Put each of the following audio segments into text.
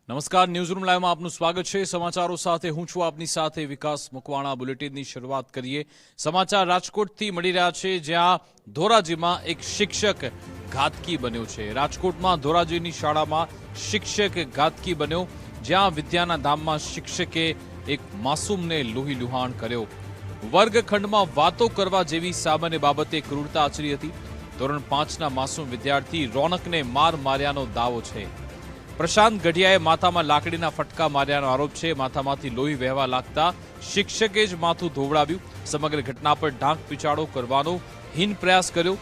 નમસ્કાર, ન્યૂઝરૂમ લાઈવમાં આપનું સ્વાગત છે। સમાચારો સાથે હું છું આપની સાથે વિકાસ મકવાણા। બુલેટિનની શરૂઆત કરીએ। સમાચાર રાજકોટથી મળી રહ્યા છે, જ્યાં ધોરાજીમાં એક શિક્ષક ઘાતકી બન્યો છે। રાજકોટમાં ધોરાજીની શાળામાં શિક્ષક ઘાતકી બન્યો, જ્યાં વિદ્યાના ધામમાં શિક્ષકે એક માસૂમને લોહી લુહાણ કર્યો। વર્ગખંડમાં વાતો કરવા જેવી સામાન્ય બાબતે ક્રૂરતા આચરી હતી। ધોરણ 5ના માસૂમ વિદ્યાર્થી રોનકને માર્યાનો દાવો છે। પ્રશાંત ગઢિયાએ માથામાં લાકડીના ફટકા માર્યાનો આરોપ છે। માથામાંથી લોહી વહેવા લાગતા શિક્ષકે જ માથું ધોવડાવ્યું। સમગ્ર ઘટના પર ઢાંક પીછાડો કરવાનો હીન પ્રયાસ કર્યો।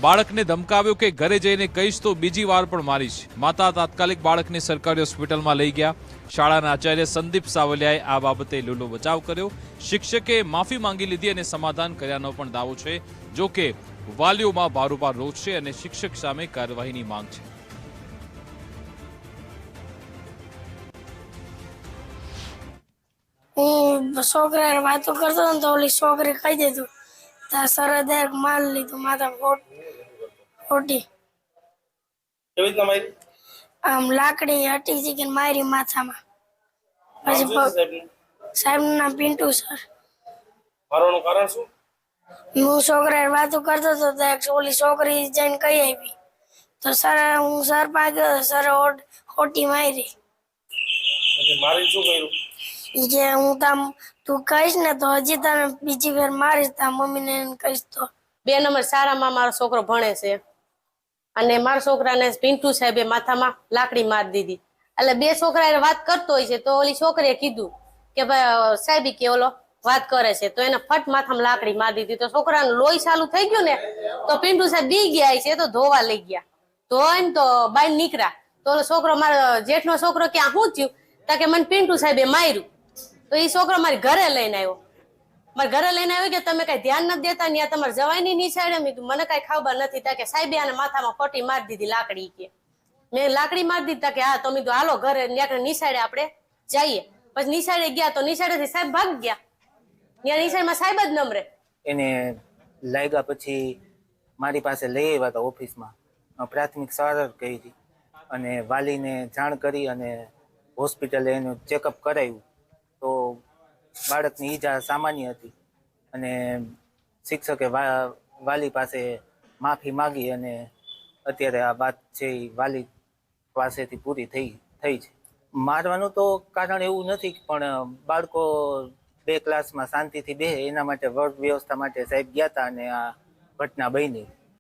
બાળકને ધમકાવ્યો કે ઘરે જઈને કહીશ તો બીજી વાર પણ મારીશ। માતા તાત્કાલિક બાળકને સરકારી હોસ્પિટલમાં લઈ ગયા। શાળાના આચાર્ય સંદીપ સાવલિયાએ આ બાબતે લીલો બચાવ કર્યો। શિક્ષકે માફી માંગી લીધી અને સમાધાન કર્યાનો પણ દાવો છે। જો કે વાલીઓમાં ભારોભાર રોષ છે અને શિક્ષક સામે કાર્યવાહીની માંગ છે। હું છોકરા વાતો કરતો હતો તો ઓલી છોકરી કહી દીધું તાર સરહદે માલ લીધું માથા ખોટી આમ લાકડી હટી છે કે મારી માથામાં। પછી સાહેબનું નામ પિન્ટુ સર। મારવાનું કારણ શું? હું છોકરા વાતો કરતો હતો તો ઓલી છોકરી જઈને કહી આવી તો હું સર પાસે ગયો, સર ખોટી મારી। મારી શું કર્યું? જે તું કહીશ ને તો હજી તને બીજી વાર મારીશ, તાર મમ્મીને કહીશ તો। 2 નંબર શાળામાં મારો છોકરો ભણે છે અને મારા છોકરાને પિન્ટુ સાહેબે માથામાં લાકડી મારી દીધી। એટલે 2 છોકરા વાત કરતો હોય છે તો ઓલી છોકરીએ કીધું કે ભાઈ સાહેબ કે ઓલો વાત કરે છે, તો એને ફટ માથામાં લાકડી મારી દીધી। તો છોકરાનું લોહી ચાલુ થઈ ગયું ને તો પિન્ટુ સાહેબ બી ગયા છે તો ધોવા લઈ ગયા। ધોઈને તો બહાર નીકળ્યા તો ઓલો છોકરો મારો જેઠનો છોકરો ક્યાં શું થયું તા કે મને પિન્ટુ સાહેબે માર્યું। તો એ છોકરો મારી ઘરે લઈને આવ્યો। મારા ઘરે લઈને આવ્યો કે તમે કઈ ધ્યાન નથી દેતા, ત્યાં તમારે જવાય ની સાઈડે। મેં કીધું મને કઈ ખબર નથી। તા કે સાહેબે આને માથામાં ખોટી મારી દીધી લાકડી કે મેં લાકડી મારી દીધી। તા કે હા, તો મેં કીધું હાલો ઘરે ત્યાં નિસાડે આપણે જઈએ। પછી નિસાડે ગયા તો નિસાડેથી સાહેબ ભાગ ગયા। ત્યાં નિસાડમાં સાહેબ જ નમરે એને લાગ્યા। પછી મારી પાસે લઈ આવ્યા હતા ઓફિસમાં, પ્રાથમિક સારવાર કરી અને વાલીને જાણ કરી અને હોસ્પિટલે એનું ચેકઅપ કરાવ્યું તો બાળકની ઈજા સામાન્ય હતી અને શિક્ષકે વાલી પાસે માફી માગી અને અત્યારે આ વાત છે એ વાલી પાસેથી પૂરી થઈ છે। મારવાનું તો કારણ એવું નથી, પણ બાળકો 2 ક્લાસમાં શાંતિથી બેસે એના માટે વર્ગ વ્યવસ્થા માટે સાહેબ ગયા હતા અને આ ઘટના બની।